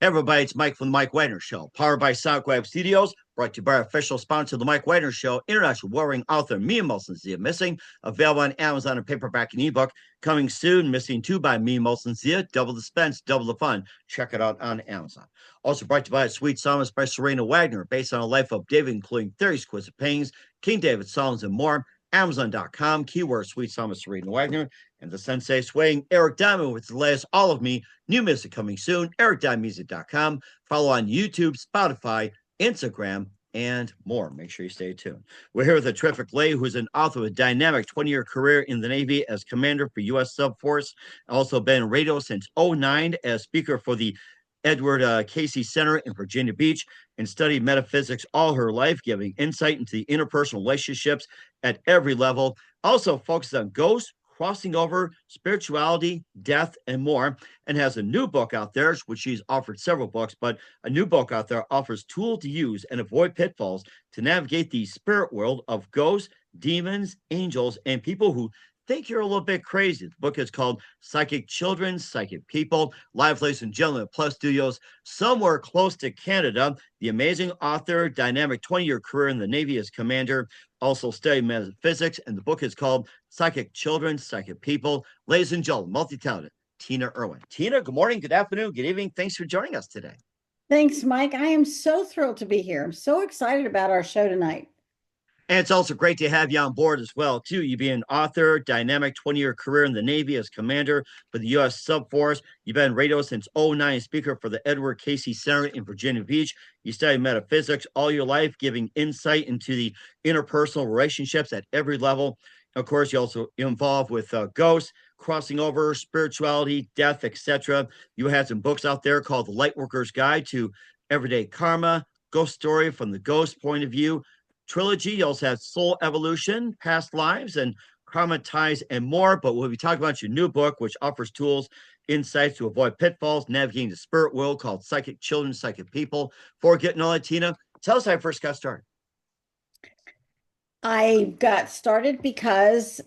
Hey everybody, it's Mike from the Mike Wagner Show, powered by SoundCloud Studios, brought to you by our official sponsor, the Mike Wagner Show, international warring author Me and Molson Zia Missing, available on Amazon and paperback and ebook. Coming soon, Missing 2 by Me and Molson Zia, double the suspense, double the fun. Check it out on Amazon. Also brought to you by Sweet Psalmist by Serena Wagner, based on a life of David, including 30 exquisite paintings, King David songs, and more. Amazon.com, keyword Sweet Psalmist Serena Wagner, and the Sensei Swaying Eric Diamond with the latest All of Me. New music coming soon, ericdiamondmusic.com. Follow on YouTube, Spotify, Instagram, and more. Make sure you stay tuned. We're here with a terrific lady who's an author with a dynamic 20-year career in the Navy as commander for U.S. Subforce. Also been in radio since '09 as speaker for the Edward Casey Center in Virginia Beach, and studied metaphysics all her life, giving insight into the interpersonal relationships at every level. Also focuses on ghosts, crossing over, spirituality, death, and more, and has a new book out there, which she's offered several books, but a new book out there offers tools to use and avoid pitfalls to navigate the spirit world of ghosts, demons, angels, and people who think you're a little bit crazy. The book is called Psychic Children, Psychic People. Live, ladies and gentlemen, at Plus Studios, somewhere close to Canada. The amazing author, dynamic 20-year career in the Navy as commander, also studied metaphysics, and the book is called Psychic Children, Psychic People. Ladies and gentlemen, multi-talented Tina Erwin. Tina, good morning, good afternoon, good evening. Thanks for joining us today. Thanks, Mike. I am so thrilled to be here. I'm so excited about our show tonight. And it's also great to have you on board as well, too. You being an author, dynamic 20-year career in the Navy as commander for the U.S. Subforce. You've been radio since '09, speaker for the Edward Casey Center in Virginia Beach. You studied metaphysics all your life, giving insight into the interpersonal relationships at every level. Of course, you also involved with ghosts, crossing over, spirituality, death, etc. You had some books out there called The Lightworker's Guide to Everyday Karma, Ghost Story from the Ghost Point of View, trilogy. You also have Soul Evolution, Past Lives, and Karma Ties, and more. But we'll be talking about your new book, which offers tools, insights to avoid pitfalls, navigating the spirit world, called Psychic Children, Psychic People. Before getting on it, Tina, tell us how you first got started. I got started because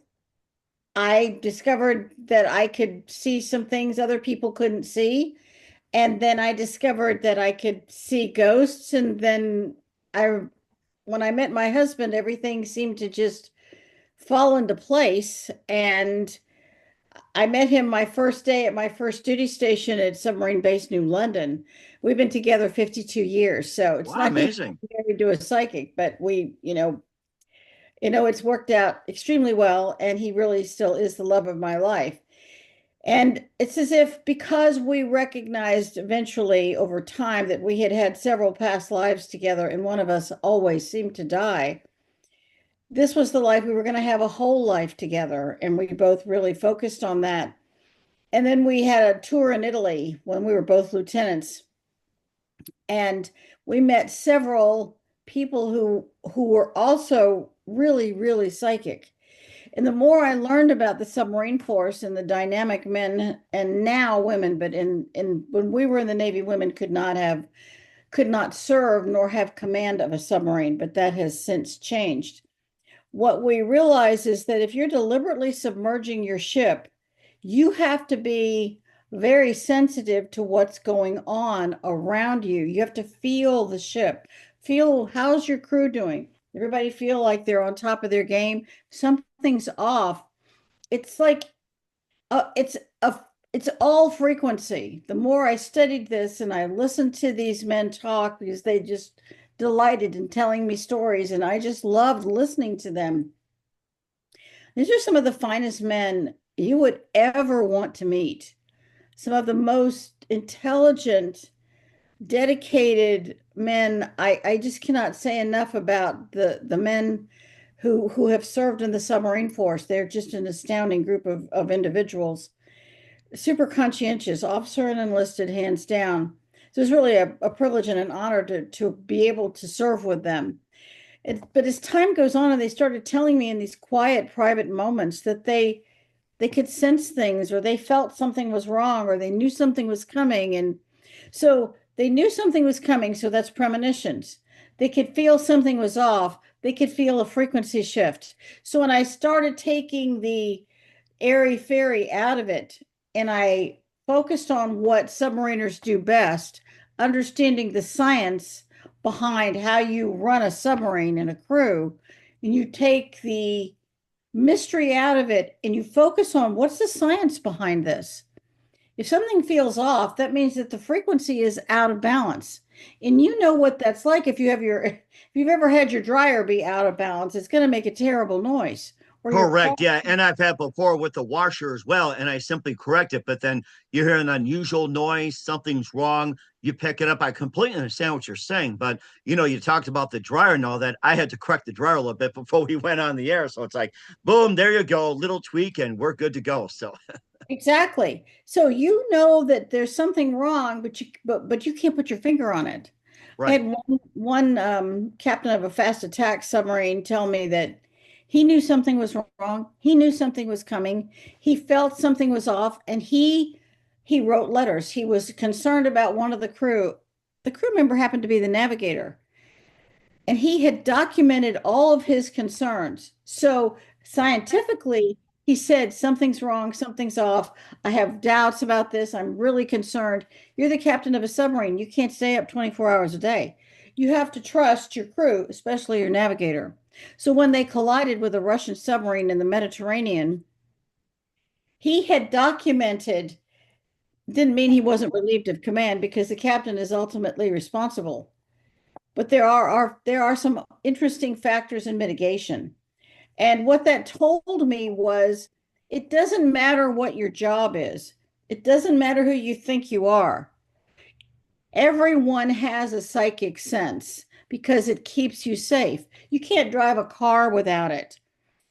I discovered that I could see some things other people couldn't see. And then I discovered that I could see ghosts. And then I, when I met my husband, everything seemed to just fall into place. And I met him my first day at my first duty station at Submarine Base New London. We've been together 52 years. So it's Wow, not he's amazing. married to a psychic, but it's worked out extremely well, and he really still is the love of my life. And it's as if because we recognized eventually over time that we had had several past lives together, and one of us always seemed to die, this was the life we were going to have a whole life together. And we both really focused on that. And then we had a tour in Italy when we were both lieutenants, and we met several people who were also really, really psychic. And the more I learned about the submarine force and the dynamic men and now women, but in when we were in the Navy, women could not serve nor have command of a submarine, but that has since changed. What we realize is that if you're deliberately submerging your ship, you have to be very sensitive to what's going on around you. You have to feel the ship, feel how's your crew doing. Everybody feel like they're on top of their game. Something's off. It's like it's a it's all frequency. The more I studied this and I listened to these men talk because they just delighted in telling me stories, and I just loved listening to them. These are some of the finest men you would ever want to meet. Some of the most intelligent, dedicated men. I just cannot say enough about the men who have served in the submarine force. They're just an astounding group of individuals. Super conscientious, officer and enlisted, hands down. So it's really a privilege and an honor to be able to serve with them. But as time goes on, and they started telling me in these quiet, private moments that they could sense things, or they felt something was wrong, or they knew something was coming. And so they knew something was coming, so that's premonitions. They could feel something was off. They could feel a frequency shift. So when I started taking the airy fairy out of it and I focused on what submariners do best, understanding the science behind how you run a submarine and a crew, and you take the mystery out of it and you focus on what's the science behind this. If something feels off, that means that the frequency is out of balance. And you know what that's like if you've ever had your dryer be out of balance, it's going to make a terrible noise. Or your car. Correct. Yeah. And I've had before with the washer as well. And I simply correct it. But then you hear an unusual noise, something's wrong. You pick it up. I completely understand what you're saying. But, you talked about the dryer and all that. I had to correct the dryer a little bit before we went on the air. So it's like, boom, there you go. Little tweak and we're good to go. So, Exactly. So you know that there's something wrong, but you can't put your finger on it. I right. had one captain of a fast attack submarine tell me that he knew something was wrong. He knew something was coming. He felt something was off, and he wrote letters. He was concerned about one of the crew. The crew member happened to be the navigator, and he had documented all of his concerns. So scientifically, he said, something's wrong, something's off. I have doubts about this. I'm really concerned. You're the captain of a submarine. You can't stay up 24 hours a day. You have to trust your crew, especially your navigator. So when they collided with a Russian submarine in the Mediterranean, he had documented, didn't mean he wasn't relieved of command because the captain is ultimately responsible. But there are some interesting factors in mitigation. And what that told me was it doesn't matter what your job is. It doesn't matter who you think you are. Everyone has a psychic sense because it keeps you safe. You can't drive a car without it.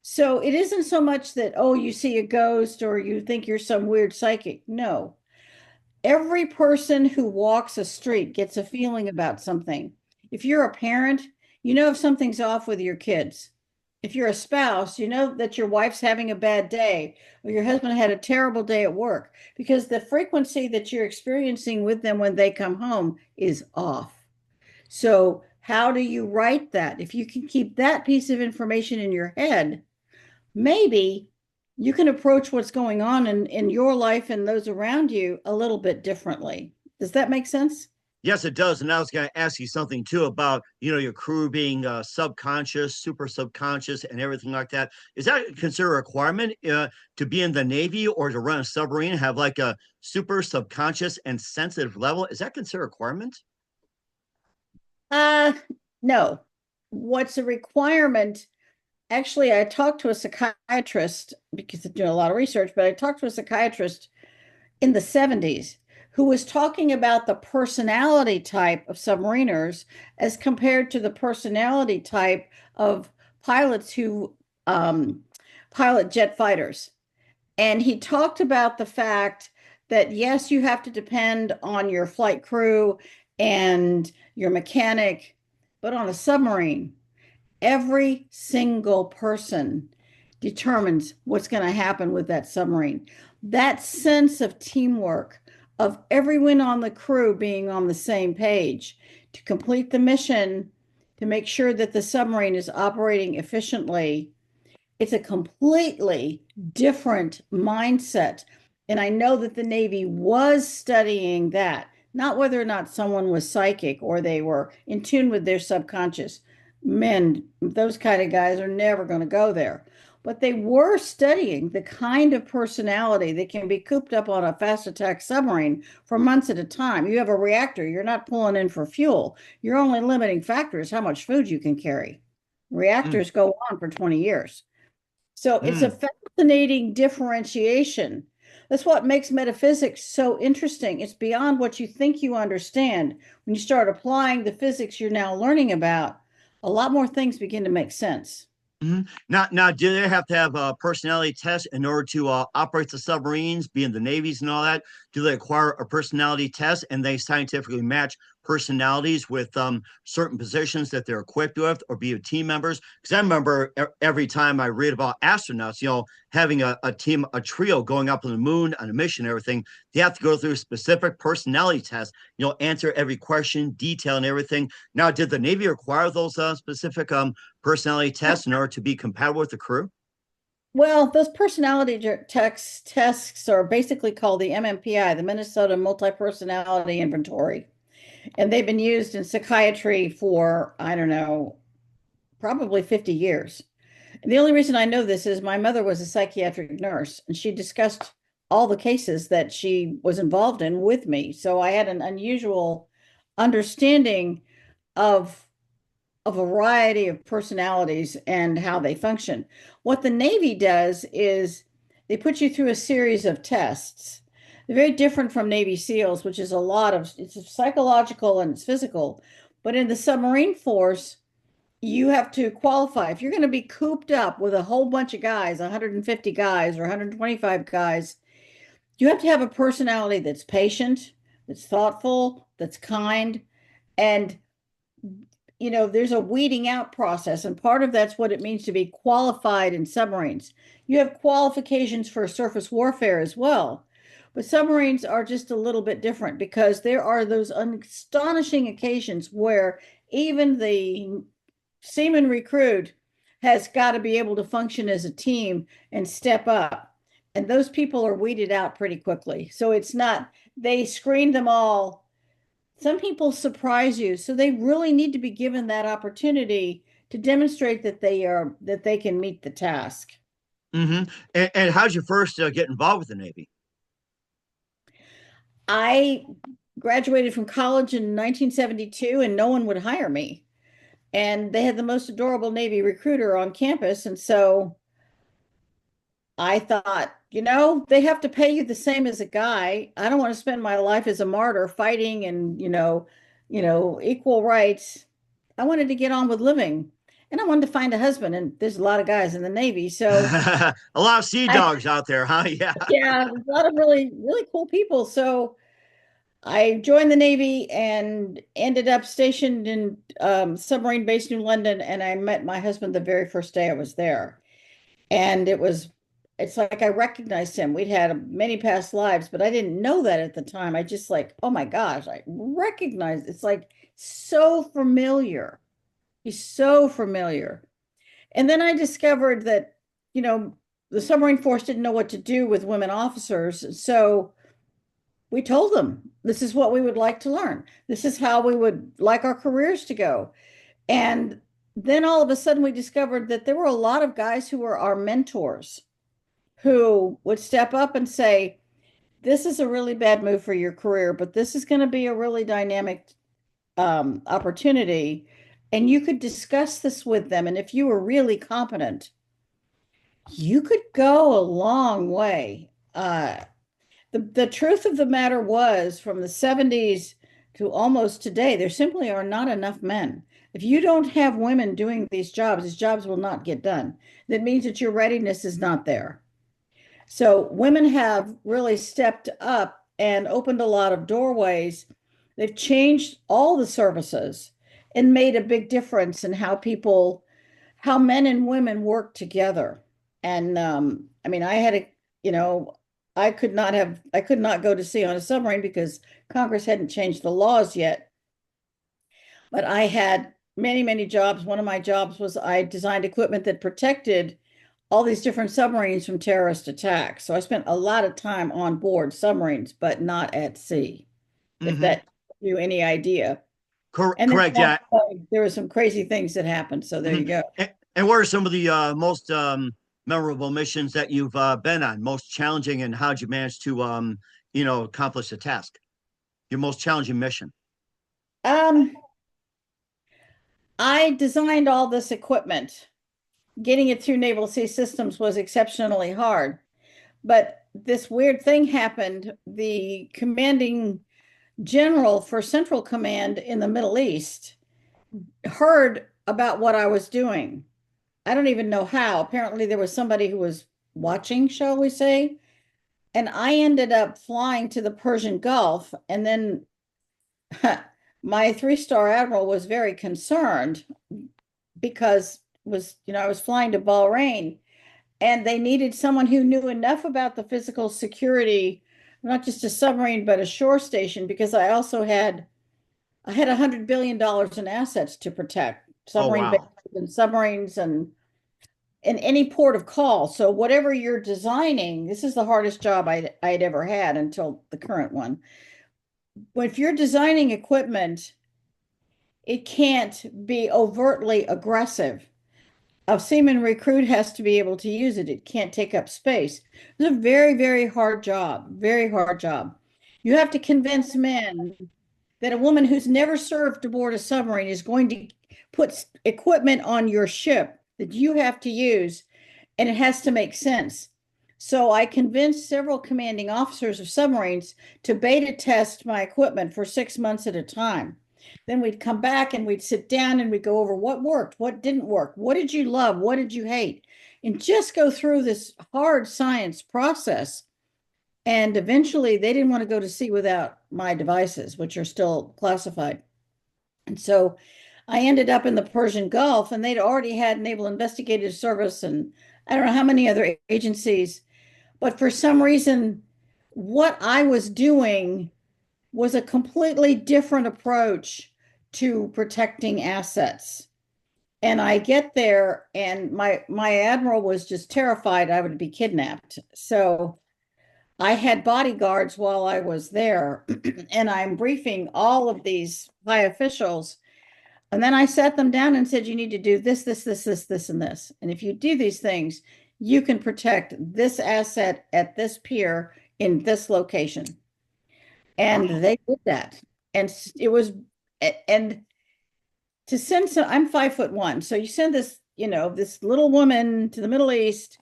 So it isn't so much that, oh, you see a ghost or you think you're some weird psychic. No, every person who walks a street gets a feeling about something. If you're a parent, you know if something's off with your kids. If you're a spouse, you know that your wife's having a bad day or your husband had a terrible day at work because the frequency that you're experiencing with them when they come home is off. So, how do you write that? If you can keep that piece of information in your head, maybe you can approach what's going on in your life and those around you a little bit differently. Does that make sense? Yes, it does. And I was going to ask you something too about, your crew being subconscious, super subconscious, and everything like that. Is that considered a requirement to be in the Navy or to run a submarine, have like a super subconscious and sensitive level? Is that considered a requirement? Uh, no. What's a requirement? Actually, I talked to a psychiatrist because I do a lot of research, but I talked to a psychiatrist in the 70s who was talking about the personality type of submariners as compared to the personality type of pilots who pilot jet fighters. And he talked about the fact that, yes, you have to depend on your flight crew and your mechanic, but on a submarine, every single person determines what's going to happen with that submarine. That sense of teamwork, of everyone on the crew being on the same page to complete the mission, to make sure that the submarine is operating efficiently, it's a completely different mindset. And I know that the Navy was studying that, not whether or not someone was psychic or they were in tune with their subconscious. Men, those kind of guys are never going to go there. But they were studying the kind of personality that can be cooped up on a fast attack submarine for months at a time. You have a reactor, you're not pulling in for fuel. Your only limiting factor is how much food you can carry. Mm, Reactors go on for 20 years. So it's a mm. fascinating differentiation. That's what makes metaphysics so interesting. It's beyond what you think you understand. When you start applying the physics you're now learning about, a lot more things begin to make sense. Now, do they have to have a personality test in order to operate the submarines, be in the navies and all that? Do they require a personality test and they scientifically match personalities with certain positions that they're equipped with or be team members? Because I remember every time I read about astronauts, having a team, a trio going up on the moon on a mission and everything, they have to go through specific personality tests, answer every question, detail and everything. Now, did the Navy require those specific personality tests in order to be compatible with the crew? Well, those personality tests are basically called the MMPI, the Minnesota Multi-Personality Inventory. And they've been used in psychiatry for, I don't know, probably 50 years. And the only reason I know this is my mother was a psychiatric nurse and she discussed all the cases that she was involved in with me. So I had an unusual understanding of a variety of personalities and how they function. What the Navy does is they put you through a series of tests. They're very different from Navy SEALs, which is a lot of it's psychological and it's physical. But in the submarine force, you have to qualify. If you're going to be cooped up with a whole bunch of guys, 150 guys or 125 guys, you have to have a personality that's patient, that's thoughtful, that's kind, and there's a weeding out process, and part of that's what it means to be qualified in submarines. You have qualifications for surface warfare as well, but submarines are just a little bit different because there are those astonishing occasions where even the seaman recruit has got to be able to function as a team and step up. And those people are weeded out pretty quickly. So it's not, they screen them all. Some people surprise you, so they really need to be given that opportunity to demonstrate that they can meet the task. Mm-hmm. And how'd you first get involved with the Navy? I graduated from college in 1972 and no one would hire me. And they had the most adorable Navy recruiter on campus. And so I thought, they have to pay you the same as a guy. I don't want to spend my life as a martyr fighting and, equal rights. I wanted to get on with living and I wanted to find a husband. And there's a lot of guys in the Navy. So A lot of sea I, dogs out there, huh? Yeah. yeah, there's a lot of really, really cool people. So I joined the Navy and ended up stationed in submarine base New London. And I met my husband the very first day I was there. And it's like I recognized him. We'd had many past lives, but I didn't know that at the time. I just like, oh my gosh, I recognize it's like so familiar. He's so familiar. And then I discovered that, you know, the submarine force didn't know what to do with women officers. So we told them this is what we would like to learn. This is how we would like our careers to go. And then all of a sudden we discovered that there were a lot of guys who were our mentors who would step up and say, this is a really bad move for your career, but this is going to be a really dynamic opportunity. And you could discuss this with them. And if you were really competent, you could go a long way. The truth of the matter was from the 70s to almost today, there simply are not enough men. If you don't have women doing these jobs will not get done. That means that your readiness is not there. So women have really stepped up and opened a lot of doorways. They've changed all the services and made a big difference in how men and women work together. And I mean, you know, I could not go to sea on a submarine because Congress hadn't changed the laws yet. But I had many, many jobs. One of my jobs was I designed equipment that protected all these different submarines from terrorist attacks. So I spent a lot of time on board submarines, but not at sea, if Mm-hmm. that gives you any idea. And then Correct. Yeah. there were some crazy things that happened. So there you Mhm. go. And what are some of the most memorable missions that you've been on? Most challenging, and how'd you manage to accomplish the task? Your most challenging mission. Um, I designed all this equipment. Getting it through Naval Sea Systems was exceptionally hard. But this weird thing happened. The commanding general for Central Command in the Middle East heard about what I was doing. I don't even know how. Apparently, there was somebody who was watching, shall we say. And I ended up flying to the Persian Gulf. And then my three-star admiral was very concerned because I was flying to Bahrain and they needed someone who knew enough about the physical security, not just a submarine, but a shore station, because I had $100 billion in assets to protect, Oh submarine bases wow. and submarines and in any port of call. So whatever you're designing, this is the hardest job I'd ever had until the current one. if you're designing equipment, it can't be overtly aggressive. A seaman recruit has to be able to use it. It can't take up space. It's a very, very hard job, very hard job. You have to convince men that a woman who's never served aboard a submarine is going to put equipment on your ship that you have to use, and it has to make sense. So I convinced several commanding officers of submarines to beta test my equipment for 6 months at a time. Then we'd come back and we'd sit down and we'd go over what worked, what didn't work, what did you love, what did you hate, and just go through this hard science process. And eventually they didn't want to go to sea without my devices, which are still classified. And so I ended up in the Persian Gulf, and they'd already had Naval Investigative Service and I don't know how many other agencies. But for some reason, what I was doing was a completely different approach to protecting assets. And I get there, and my admiral was just terrified I would be kidnapped. So I had bodyguards while I was there, and I'm briefing all of these high officials. And then I sat them down and said, you need to do this, this, and this. And if you do these things, you can protect this asset at this pier in this location. And they did that. And it was, and to send some, I'm 5'1". So you send this, this little woman to the Middle East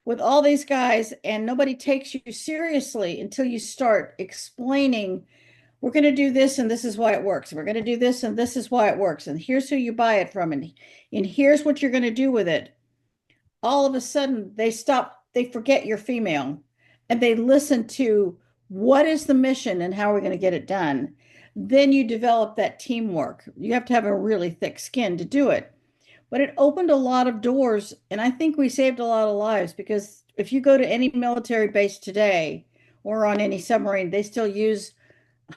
with all these guys, and nobody takes you seriously until you start explaining, we're going to do this and this is why it works. We're going to do this and this is why it works. And here's who you buy it from. And here's what you're going to do with it. All of a sudden they forget you're female, and they listen to what is the mission and how are we going to get it done. Then you develop that teamwork. You have to have a really thick skin to do it. But it opened a lot of doors, and I think we saved a lot of lives, because if you go to any military base today or on any submarine, they still use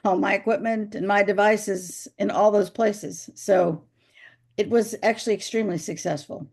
all my equipment and my devices in all those places. So it was actually extremely successful.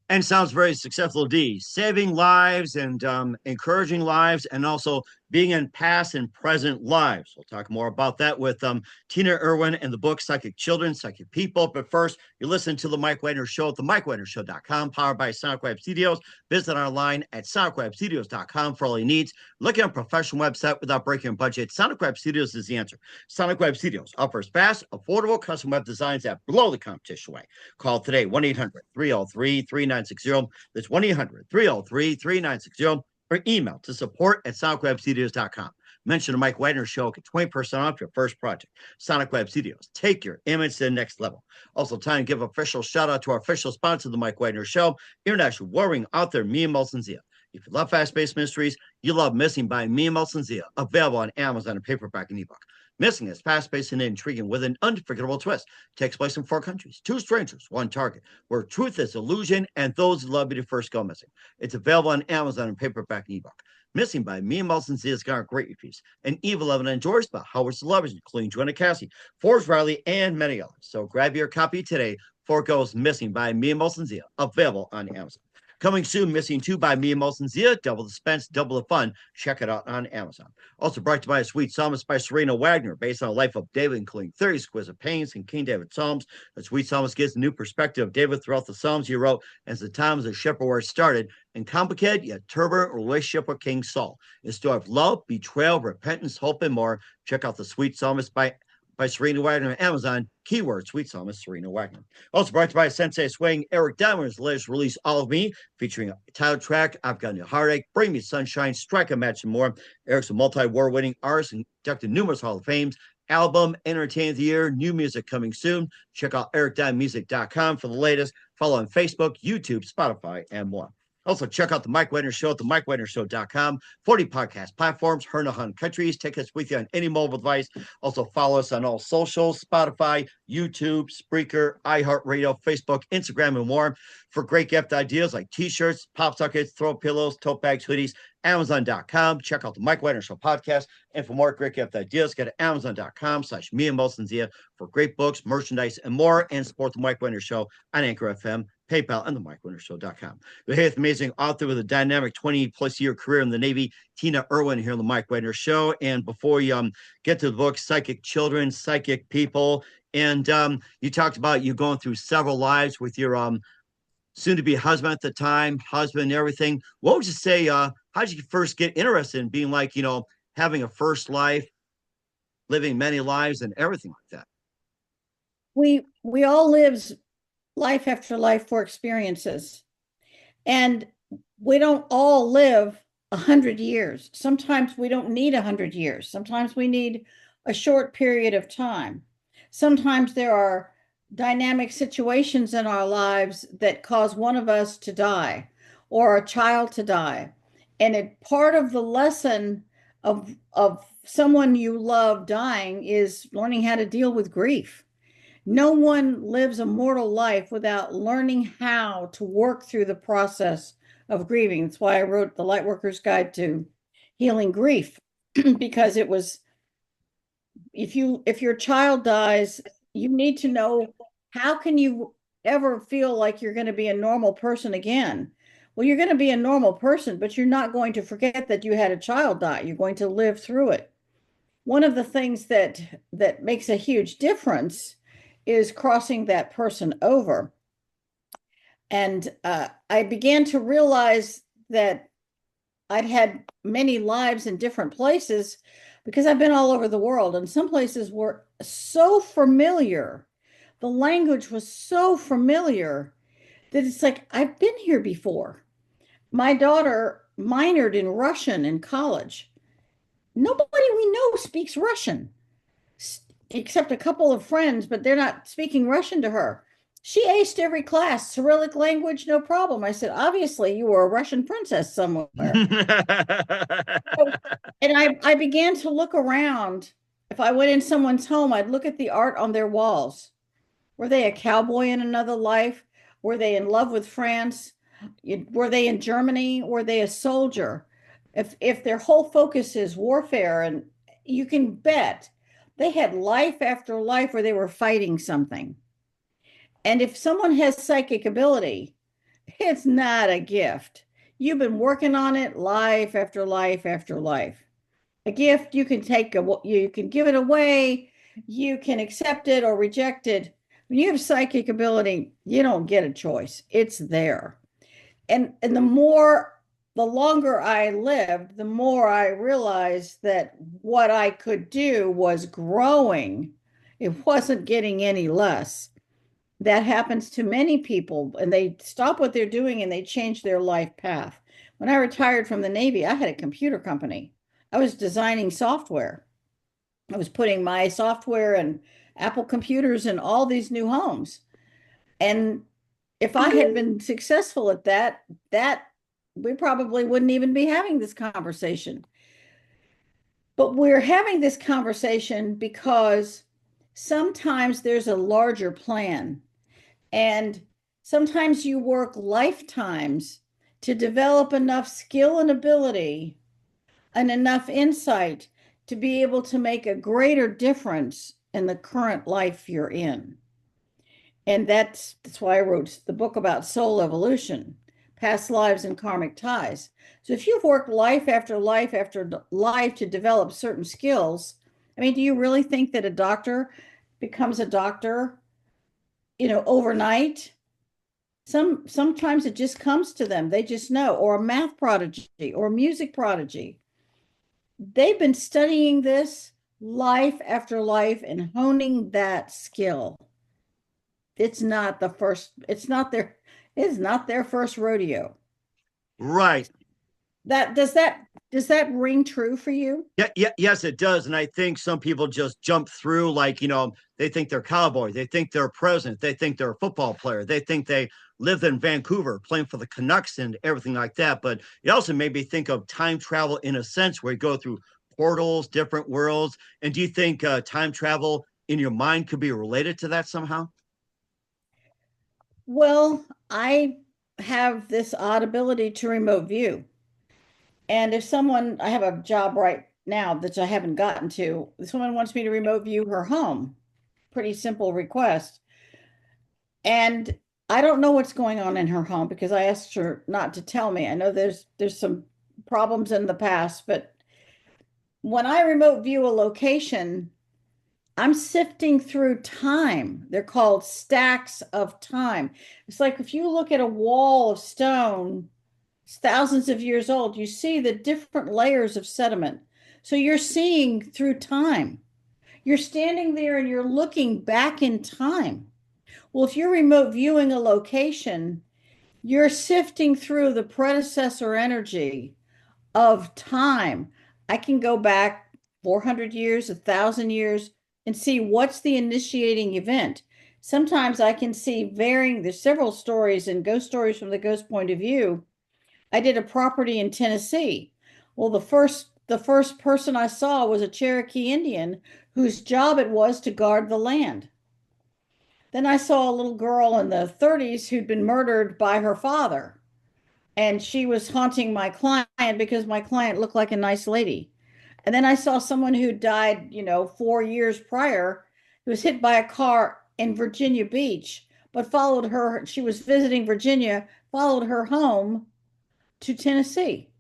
And sounds very successful indeed. Saving lives and encouraging lives, and also being in past and present lives. We'll talk more about that with Tina Erwin and the book Psychic Children, Psychic People. But first, you listen to The Mike Wagner Show at themikewagnershow.com, powered by Sonic Web Studios. Visit online at sonicwebstudios.com for all your needs. Looking at a professional website without breaking a budget, Sonic Web Studios is the answer. Sonic Web Studios offers fast, affordable custom web designs that blow the competition away. Call today, 1-800-303-3960. That's 1-800-303-3960. Or email to support@sonicwebstudios.com. Mention the Mike Wagner Show, get 20% off your first project. Sonic Web Studios, take your image to the next level. Also, time to give official shout out to our official sponsor, the Mike Wagner Show, international warring author, me and Molson Zia. If you love fast-paced mysteries, you love Missing by me and Molson Zia, available on Amazon and paperback and ebook. Missing is fast-paced and intriguing with an unforgettable twist. Takes place in 4 countries, 2 strangers, 1 target, where truth is illusion and those who love you to first go missing. It's available on Amazon and paperback and ebook. Missing by me and Molson Z has got great reviews, and Evil Evan enjoys by Howard celebrities, including Joanna Cassie, Forrest Riley, and many others. So grab your copy today for it goes Missing by me and Molson Z, available on Amazon. Coming soon, Missing 2 by me and Molson Zia. Double the suspense, double the fun. Check it out on Amazon. Also brought to you by A Sweet Psalmist by Serena Wagner, based on the life of David, including 30 exquisite paintings and King David Psalms. The Sweet Psalmist gives a new perspective of David throughout the Psalms he wrote as the time as a shepherd where it started, and complicated yet turbulent relationship with King Saul. It's a story of love, betrayal, repentance, hope, and more. Check out The Sweet Psalmist by Serena Wagner on Amazon. Keyword Sweet Psalmist Serena Wagner. Also brought to you by Sensei Swing. Eric Diamond's latest release, All of Me, featuring a title track, I've Got a Heartache, Bring Me Sunshine, Strike a Match, and more. Eric's a multi-award winning artist and inducted numerous Hall of Fames. Album, Entertainer of the Year, new music coming soon. Check out ericdiamondmusic.com for the latest. Follow on Facebook, YouTube, Spotify, and more. Also, check out the Mike Wagner Show at themikewagnershow.com. 40 podcast platforms, heard in 100 countries. Take us with you on any mobile device. Also, follow us on all socials, Spotify, YouTube, Spreaker, iHeartRadio, Facebook, Instagram, and more. For great gift ideas like t-shirts, pop sockets, throw pillows, tote bags, hoodies, Amazon.com. Check out the Mike Wagner Show podcast. And for more great gift ideas, go to Amazon.com/me and Molson Zia for great books, merchandise, and more. And support the Mike Wagner Show on Anchor FM. PayPal, and the MikeWinterShow.com. We're here with amazing author with a dynamic 20 plus year career in the Navy, Tina Erwin, here on the Mike Wagner Show. And before you get to the book, Psychic Children, Psychic People, and you talked about you going through several lives with your soon to be husband at the time, husband and everything. What would you say? How did you first get interested in being like, having a first life, living many lives, and everything like that? We all live life after life for experiences. And we don't all live 100 years. Sometimes we don't need 100 years. Sometimes we need a short period of time. Sometimes there are dynamic situations in our lives that cause one of us to die or a child to die. And part of the lesson of someone you love dying is learning how to deal with grief. No one lives a mortal life without learning how to work through the process of grieving. That's why I wrote The Lightworker's Guide to Healing Grief, because it was, if your child dies, you need to know, how can you ever feel like you're going to be a normal person again? Well, you're going to be a normal person, but you're not going to forget that you had a child die. You're going to live through it. One of the things that makes a huge difference is crossing that person over. And I began to realize that I'd had many lives in different places because I've been all over the world, and some places were so familiar. The language was so familiar that it's like, I've been here before. My daughter minored in Russian in college. Nobody we know speaks Russian except a couple of friends, but they're not speaking Russian to her. She aced every class, Cyrillic language, no problem. I said, obviously, you were a Russian princess somewhere. So, and I began to look around. If I went in someone's home, I'd look at the art on their walls. Were they a cowboy in another life? Were they in love with France? Were they in Germany? Were they a soldier? If their whole focus is warfare, and you can bet they had life after life where they were fighting something. And if someone has psychic ability, it's not a gift. You've been working on it life after life after life. A gift, you can you can give it away, you can accept it or reject it. When you have psychic ability, you don't get a choice. It's there. And the longer I lived, the more I realized that what I could do was growing. It wasn't getting any less. That happens to many people, and they stop what they're doing and they change their life path. When I retired from the Navy, I had a computer company. I was designing software. I was putting my software and Apple computers in all these new homes. And if I had been successful at that we probably wouldn't even be having this conversation. But we're having this conversation because sometimes there's a larger plan. And sometimes you work lifetimes to develop enough skill and ability and enough insight to be able to make a greater difference in the current life you're in. And that's why I wrote the book about soul evolution, past lives and karmic ties. So if you've worked life after life after life to develop certain skills, I mean, do you really think that a doctor becomes a doctor, overnight? Sometimes it just comes to them. They just know, or a math prodigy or a music prodigy. They've been studying this life after life and honing that skill. It's not their first rodeo. Right. That does that ring true for you? Yeah, yeah, yes, it does. And I think some people just jump through, like, they think they're cowboy, they think they're a president, they think they're a football player, they think they live in Vancouver playing for the Canucks and everything like that. But it also made me think of time travel in a sense where you go through portals, different worlds. And do you think time travel in your mind could be related to that somehow? Well, I have this odd ability to remote view. And I have a job right now that I haven't gotten to. Someone wants me to remote view her home. Pretty simple request. And I don't know what's going on in her home because I asked her not to tell me. I know there's some problems in the past, but when I remote view a location, I'm sifting through time. They're called stacks of time. It's like if you look at a wall of stone, it's thousands of years old, you see the different layers of sediment. So you're seeing through time. You're standing there and you're looking back in time. Well, if you're remote viewing a location, you're sifting through the predecessor energy of time. I can go back 400 years, 1,000 years, and see what's the initiating event. Sometimes I can see varying, there's several stories and ghost stories from the ghost point of view. I did a property in Tennessee. Well, the first person I saw was a Cherokee Indian whose job it was to guard the land. Then I saw a little girl in the 30s who'd been murdered by her father, and she was haunting my client because my client looked like a nice lady. And then I saw someone who died, 4 years prior, who was hit by a car in Virginia Beach, but followed her. She was visiting Virginia, followed her home to Tennessee.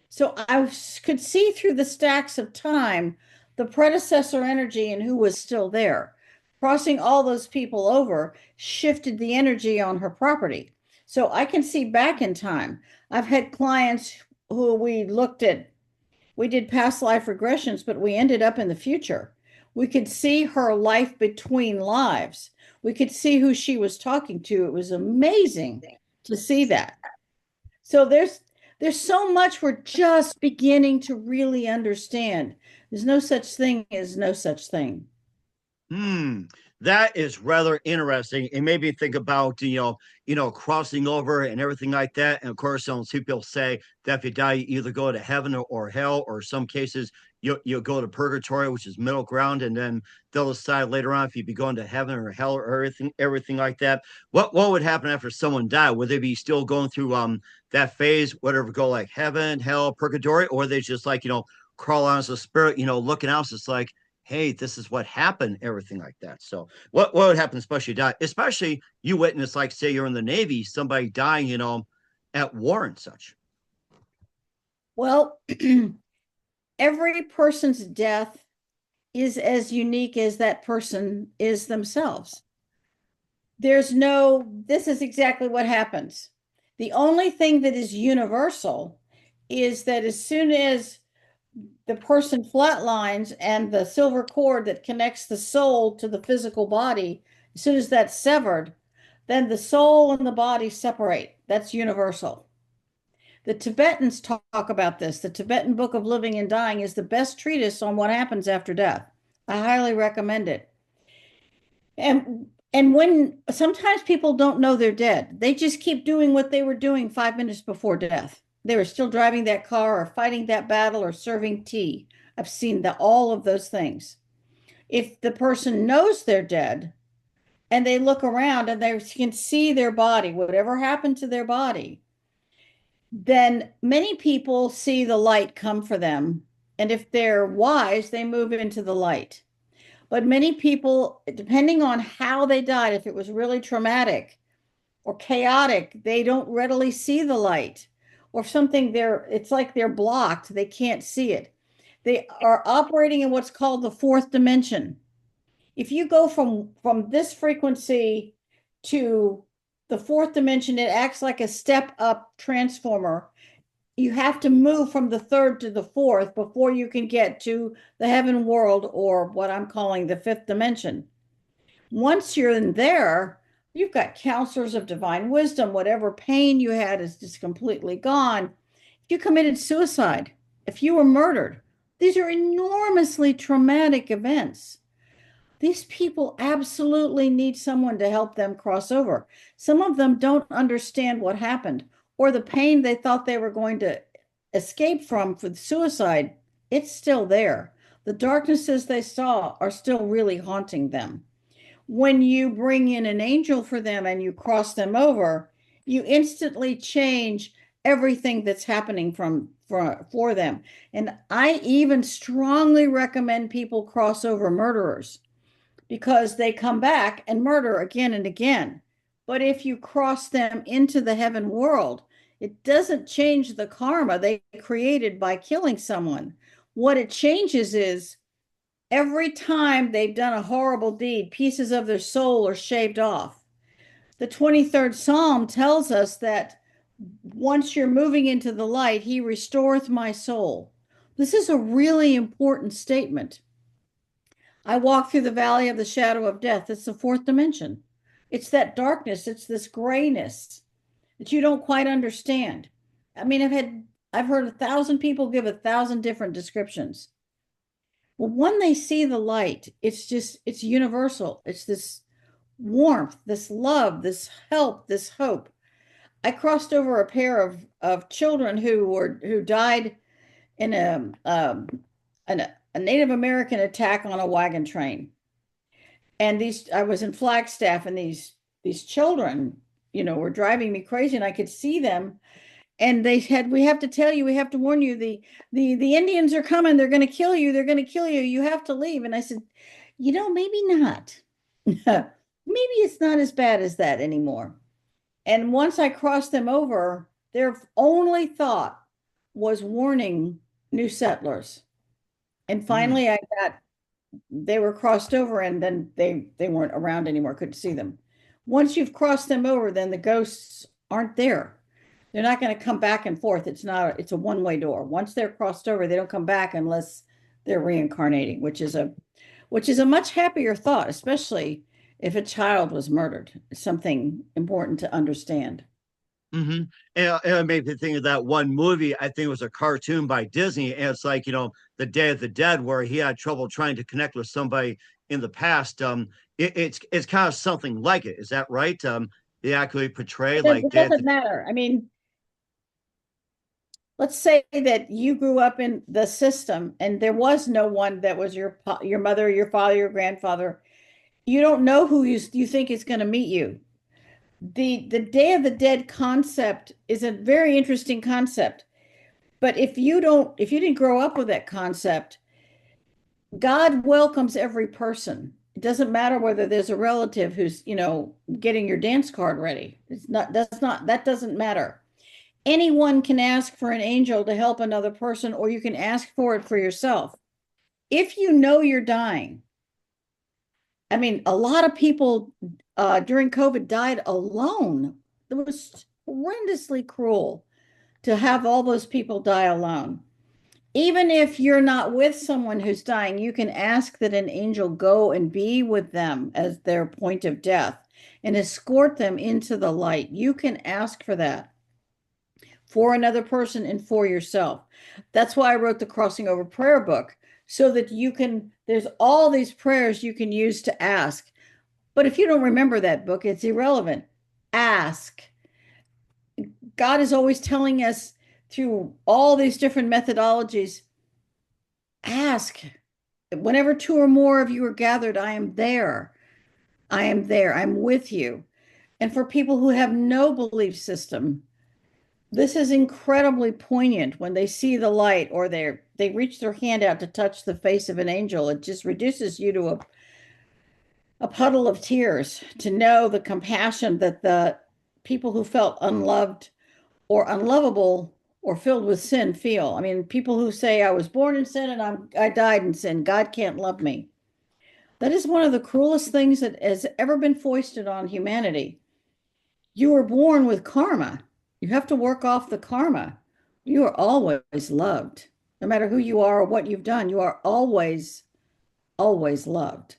So I could see through the stacks of time the predecessor energy and who was still there. Crossing all those people over shifted the energy on her property. So I can see back in time. I've had clients who we did past life regressions, but we ended up in the future. We could see her life between lives. We could see who she was talking to. It was amazing to see that. So there's so much we're just beginning to really understand. There's no such thing as no such thing. Hmm, that is rather interesting. It made me think about crossing over and everything like that. And of course, some people say that if you die, you either go to heaven or hell, or some cases you'll go to purgatory, which is middle ground, and then they'll decide later on if you'd be going to heaven or hell or everything like that. What would happen after someone died? Would they be still going through that phase, whatever, go like heaven, hell, purgatory, or they just like crawl on as a spirit, looking out? So it's like, hey, this is what happened, everything like that. So what would happen, especially die, especially you witness, like say you're in the Navy, somebody dying, at war and such. Well, every person's death is as unique as that person is themselves. This is exactly what happens. The only thing that is universal is that as soon as the person flatlines and the silver cord that connects the soul to the physical body, as soon as that's severed, then the soul and the body separate. That's universal. The Tibetans talk about this. The Tibetan Book of Living and Dying is the best treatise on what happens after death. I highly recommend it. And when sometimes people don't know they're dead, they just keep doing what they were doing 5 minutes before death. They were still driving that car or fighting that battle or serving tea. I've seen all of those things. If the person knows they're dead and they look around and they can see their body, whatever happened to their body, then many people see the light come for them. And if they're wise, they move into the light. But many people, depending on how they died, if it was really traumatic or chaotic, they don't readily see the light. Or something it's like they're blocked, they can't see it. They are operating in what's called the fourth dimension. If you go from this frequency to the fourth dimension, it acts like a step up transformer. You have to move from the third to the fourth before you can get to the heaven world, or what I'm calling the fifth dimension. Once you're in there, you've got counselors of divine wisdom. Whatever pain you had is just completely gone. If you committed suicide, if you were murdered, these are enormously traumatic events. These people absolutely need someone to help them cross over. Some of them don't understand what happened or the pain they thought they were going to escape from for suicide. It's still there. The darknesses they saw are still really haunting them. When you bring in an angel for them and you cross them over, you instantly change everything that's happening for them. And I even strongly recommend people cross over murderers because they come back and murder again and again. But if you cross them into the heaven world, it doesn't change the karma they created by killing someone. What it changes is every time they've done a horrible deed, pieces of their soul are shaved off. The 23rd Psalm tells us that once you're moving into the light, he restoreth my soul. This is a really important statement. I walk through the valley of the shadow of death. It's the fourth dimension. It's that darkness, it's this grayness that you don't quite understand. I mean, I've heard 1,000 people give 1,000 different descriptions. Well, when they see the light, it's universal. It's this warmth, this love, this help, this hope. I crossed over a pair of children who died in a Native American attack on a wagon train. And I was in Flagstaff, and these children, were driving me crazy, and I could see them. And they said, "We have to tell you, we have to warn you, the Indians are coming, they're going to kill you, they're going to kill you, you have to leave." And I said, maybe not. Maybe it's not as bad as that anymore. And once I crossed them over, their only thought was warning new settlers. And finally, they were crossed over, and then they weren't around anymore, couldn't see them. Once you've crossed them over, then the ghosts aren't there. They're not going to come back and forth. It's a one-way door. Once they're crossed over, they don't come back unless they're reincarnating, which is a much happier thought, especially if a child was murdered. It's something important to understand. Mm-hmm. And it made me think of that one movie. I think it was a cartoon by Disney, and it's like, the Day of the Dead, where he had trouble trying to connect with somebody in the past. It's kind of something like it. Is that right? They actually portray like It Day of doesn't the. matter. I mean, let's say that you grew up in the system and there was no one that was your mother, your father, your grandfather. You don't know who you think is going to meet you. The Day of the Dead concept is a very interesting concept. But if you didn't grow up with that concept, God welcomes every person. It doesn't matter whether there's a relative who's, getting your dance card ready. That doesn't matter. Anyone can ask for an angel to help another person, or you can ask for it for yourself. If you know you're dying, I mean, a lot of people during COVID died alone. It was horrendously cruel to have all those people die alone. Even if you're not with someone who's dying, you can ask that an angel go and be with them as their point of death and escort them into the light. You can ask for that for another person and for yourself. That's why I wrote the Crossing Over Prayer book, so that there's all these prayers you can use to ask. But if you don't remember that book, it's irrelevant. Ask. God is always telling us through all these different methodologies, ask. Whenever two or more of you are gathered, I am there. I am there. I'm with you. And for people who have no belief system, this is incredibly poignant when they see the light, or they reach their hand out to touch the face of an angel. It just reduces you to a puddle of tears to know the compassion that the people who felt unloved or unlovable or filled with sin feel. I mean, people who say, I was born in sin and I died in sin. God can't love me. That is one of the cruelest things that has ever been foisted on humanity. You were born with karma. You have to work off the karma. You are always loved. No matter who you are or what you've done, you are always, always loved.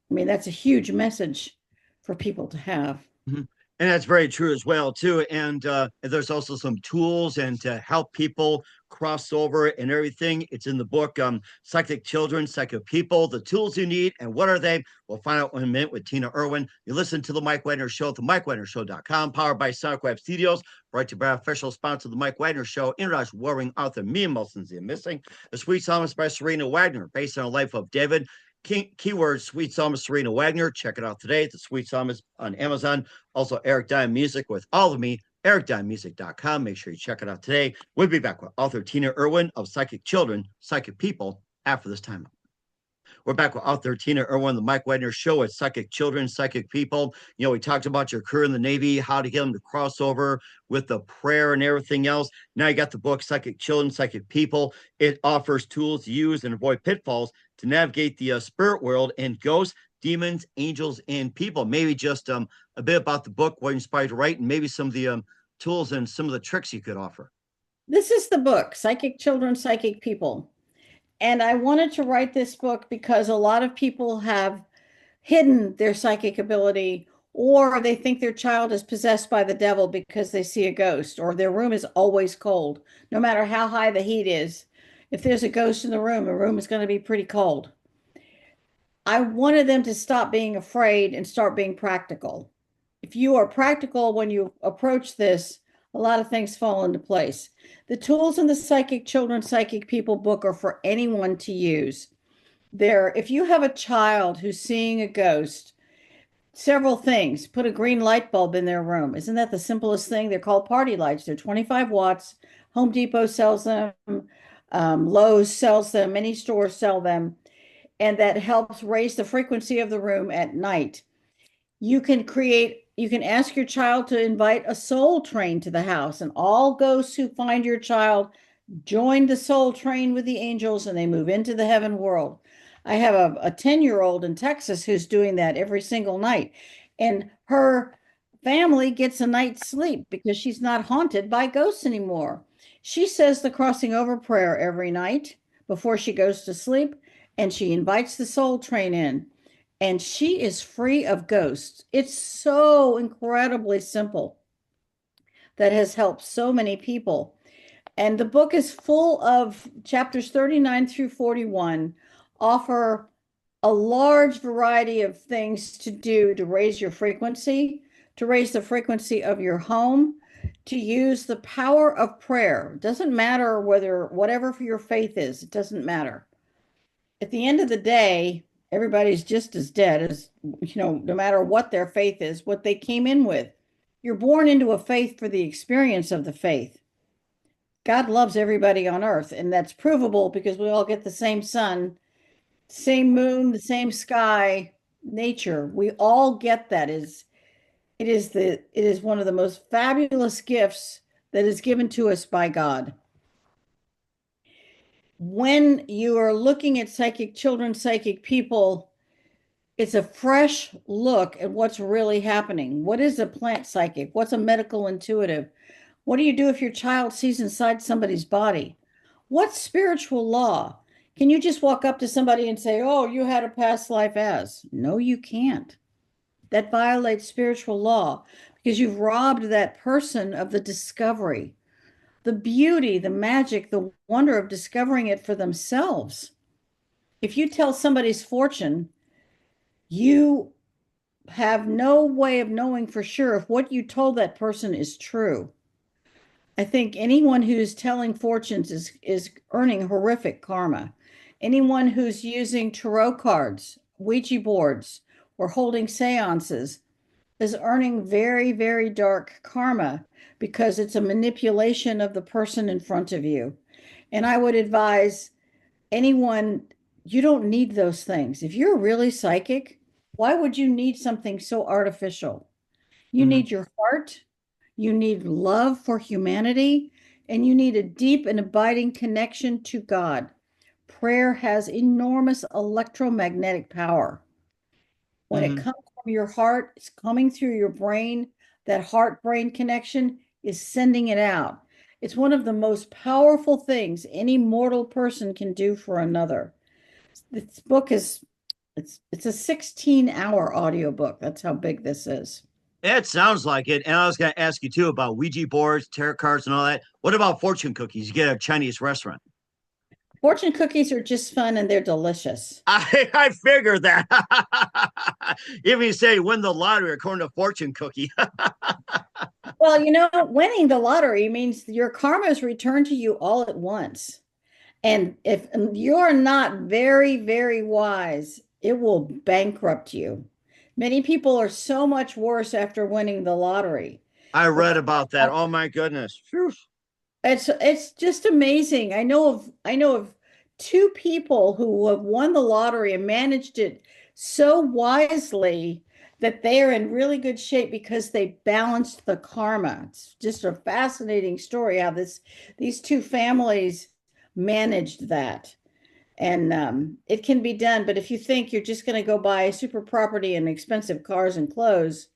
I mean, that's a huge message for people to have. Mhm. And that's very true as well, too. And there's also some tools and to help people cross over and everything. It's in the book, Psychic Children, Psychic People, the tools you need. And what are they? We'll find out in a minute with Tina Erwin. You listen to The Mike Wagner Show at themikewagnershow.com, powered by SoundCloud Studios, brought to you by official sponsor of The Mike Wagner Show, international warring author Mia Molson's The Missing, The Sweet Psalmist by Serena Wagner, based on the life of David. Keyword Sweet Psalmist Serena Wagner. Check it out today. The Sweet Psalmist on Amazon. Also, Eric Dime Music with all of me, ericdimemusic.com. Make sure you check it out today. We'll be back with author Tina Erwin of Psychic Children, Psychic People after this time. We're back with author Tina Erwin, the Mike Wagner Show with psychic children, psychic people. We talked about your career in the Navy, how to get them to cross over with the prayer and everything else. Now you got the book, Psychic Children, Psychic People. It offers tools to use and avoid pitfalls to navigate the spirit world and ghosts, demons, angels, and people. Maybe just a bit about the book, what inspired you to write, and maybe some of the tools and some of the tricks you could offer. This is the book, Psychic Children, Psychic People. And I wanted to write this book because a lot of people have hidden their psychic ability, or they think their child is possessed by the devil because they see a ghost, or their room is always cold, no matter how high the heat is. If there's a ghost in the room is going to be pretty cold. I wanted them to stop being afraid and start being practical. If you are practical when you approach this, a lot of things fall into place. The tools in the Psychic Children, Psychic People book are for anyone to use. If you have a child who's seeing a ghost, several things. Put a green light bulb in their room. Isn't that the simplest thing? They're called party lights. They're 25 watts. Home Depot sells them. Lowe's sells them. Many stores sell them. And that helps raise the frequency of the room at night. You can ask your child to invite a soul train to the house, and all ghosts who find your child join the soul train with the angels and they move into the heaven world. I have a 10-year-old in Texas who's doing that every single night. And her family gets a night's sleep because she's not haunted by ghosts anymore. She says the crossing over prayer every night before she goes to sleep, and she invites the soul train in. And she is free of ghosts. It's so incredibly simple that has helped so many people. And the book is full of chapters 39 through 41, offer a large variety of things to do to raise your frequency, to raise the frequency of your home, to use the power of prayer. It doesn't matter whatever your faith is, it doesn't matter. At the end of the day, everybody's just as dead as, no matter what their faith is, what they came in with. You're born into a faith for the experience of the faith. God loves everybody on earth, and that's provable because we all get the same sun, same moon, the same sky, nature. We all get that. It is one of the most fabulous gifts that is given to us by God. When you are looking at psychic children, psychic people, it's a fresh look at what's really happening. What is a plant psychic? What's a medical intuitive? What do you do if your child sees inside somebody's body? What's spiritual law? Can you just walk up to somebody and say, oh, you had a past life as? No, you can't. That violates spiritual law because you've robbed that person of the discovery, the beauty, the magic, the wonder of discovering it for themselves. If you tell somebody's fortune, you have no way of knowing for sure if what you told that person is true. I think anyone who's telling fortunes is earning horrific karma. Anyone who's using tarot cards, Ouija boards, or holding seances is earning very, very dark karma because it's a manipulation of the person in front of you. And I would advise anyone, you don't need those things. If you're really psychic, why would you need something so artificial? You Mm-hmm. need your heart, you need love for humanity, and you need a deep and abiding connection to God. Prayer has enormous electromagnetic power. When it Mm-hmm. comes from your heart, it's coming through your brain. That heart brain connection is sending it out. It's one of the most powerful things any mortal person can do for another. This book is it's a 16-hour audiobook. That's how big this is. It sounds like it. And I was going to ask you too about Ouija boards, tarot cards, and all that. What about fortune cookies? You get at a Chinese restaurant. Fortune cookies are just fun and they're delicious. I figured that. If you say win the lottery according to fortune cookie. Well, winning the lottery means your karma is returned to you all at once. And if you're not very, very wise, it will bankrupt you. Many people are so much worse after winning the lottery. I The read about that. Oh my goodness. Phew. It's just amazing. I know of two people who have won the lottery and managed it so wisely that they are in really good shape because they balanced the karma. It's just a fascinating story how these two families managed that. And it can be done, but if you think you're just going to go buy super property and expensive cars and clothes,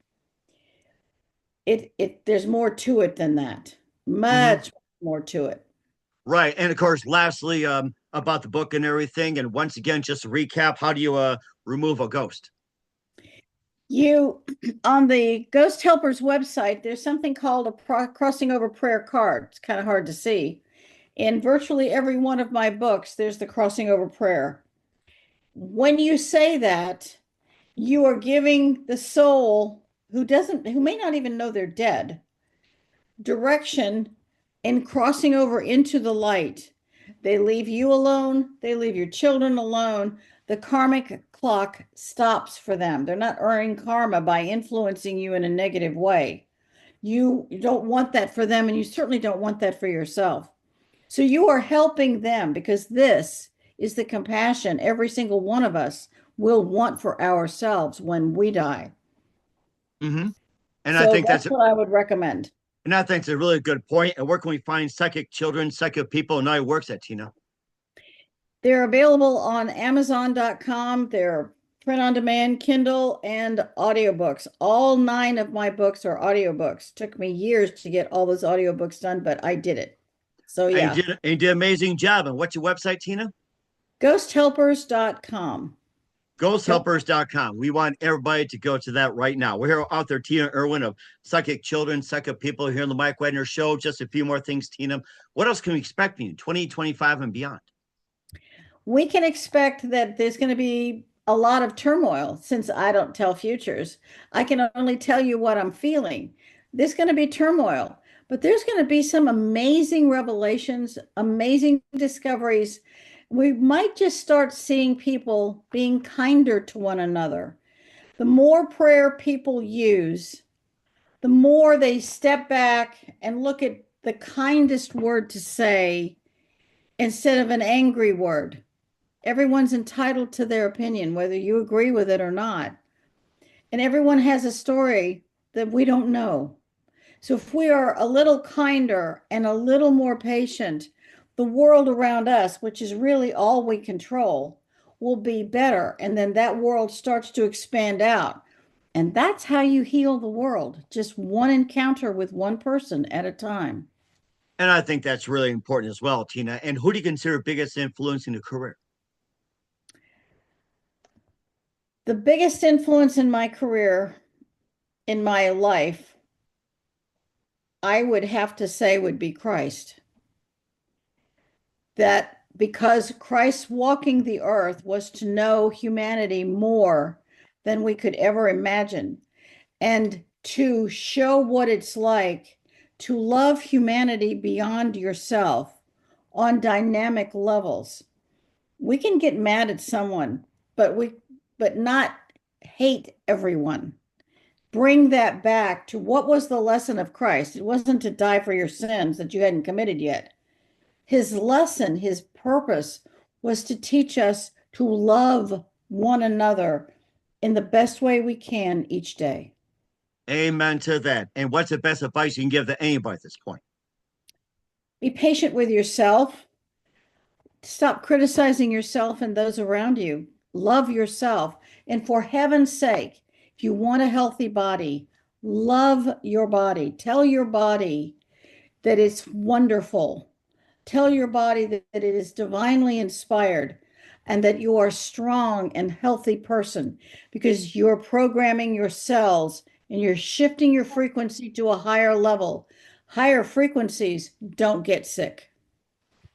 it there's more to it than that. Mm-hmm. Much more to it. Right. And of course, lastly, about the book and everything. And once again, just to recap, how do you remove a ghost? You on the Ghost Helpers website, there's something called a crossing over prayer card. It's kind of hard to see. In virtually every one of my books, there's the crossing over prayer. When you say that, you are giving the soul who may not even know they're dead direction in crossing over into the light. They leave you alone, they leave your children alone. The karmic clock stops for them. They're not earning karma by influencing you in a negative way. You don't want that for them, and you certainly don't want that for yourself. So you are helping them because this is the compassion every single one of us will want for ourselves when we die. Mm-hmm. And I So think that's what I would recommend. it's a really good point. And where can we find psychic children, psychic people, and how it works at, Tina? They're available on Amazon.com. They're print on demand, Kindle, and audiobooks. All 9 of my books are audiobooks. Took me years to get all those audiobooks done, but I did it. So And yeah, you did an amazing job. And what's your website, Tina? ghosthelpers.com. Ghost Ghosthelpers.com. We want everybody to go to that right now. We're here with author Tina Erwin of Psychic Children, Psychic People here on the Mike Wagner Show. Just a few more things, Tina. What else can we expect from you 2025 and beyond? we can expect that there's going to be a lot of turmoil since I don't tell futures. I can only tell you what I'm feeling. There's going to be turmoil, but there's going to be some amazing revelations, amazing discoveries. We might just start seeing people being kinder to one another. The more prayer people use, the more they step back and look at the kindest word to say instead of an angry word. Everyone's entitled to their opinion, whether you agree with it or not. And everyone has a story that we don't know. So if we are a little kinder and a little more patient, the world around us, which is really all we control, will be better. And then that world starts to expand out. And that's how you heal the world, just one encounter with one person at a time. And I think that's really important as well, Tina. And who do you consider biggest influence in your career? The biggest influence in my career, in my life, I would have to say would be Christ. That because Christ walking the earth was to know humanity more than we could ever imagine, and to show what it's like to love humanity beyond yourself on dynamic levels. We can get mad at someone, but not hate everyone. Bring that back to what was the lesson of Christ. It wasn't to die for your sins that you hadn't committed yet. His lesson, his purpose was to teach us to love one another in the best way we can each day. Amen to that. And what's the best advice you can give to anybody at this point? Be patient with yourself. Stop criticizing yourself and those around you. Love yourself. And for heaven's sake, if you want a healthy body, love your body. Tell your body that it's wonderful. Tell your body that it is divinely inspired and that you are a strong and healthy person because you're programming your cells and you're shifting your frequency to a higher level. Higher frequencies don't get sick.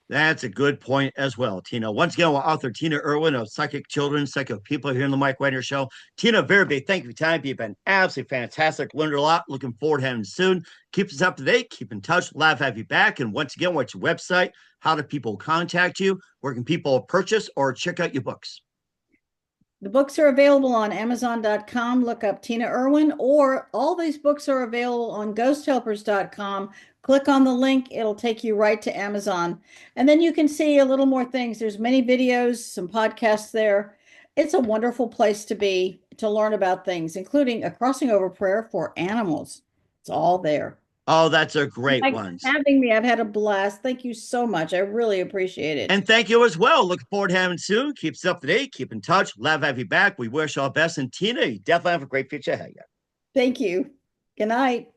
That's a good point as well, Tina. Once again, we're author Tina Erwin of Psychic Children, Psychic People here in the Mike Wagner Show. Tina, very big thank you for your time. You've been absolutely fantastic. Learned a lot. Looking forward to having you soon. Keep us up to date. Keep in touch. Love to have you back. And once again, what's your website? How do people contact you? Where can people purchase or check out your books? The books are available on Amazon.com. Look up Tina Erwin, or all these books are available on ghosthelpers.com. Click on the link, it'll take you right to Amazon. And then you can see a little more things. There's many videos, some podcasts there. It's a wonderful place to be to learn about things, including a crossing over prayer for animals. It's all there. Oh, that's a great Thanks one. for having me. I've had a blast. Thank you so much. I really appreciate it. And thank you as well. Looking forward to having soon. Keep us up to date. Keep in touch. Love to have you back. We wish all best. And Tina, you definitely have a great future ahead. Thank you. Good night.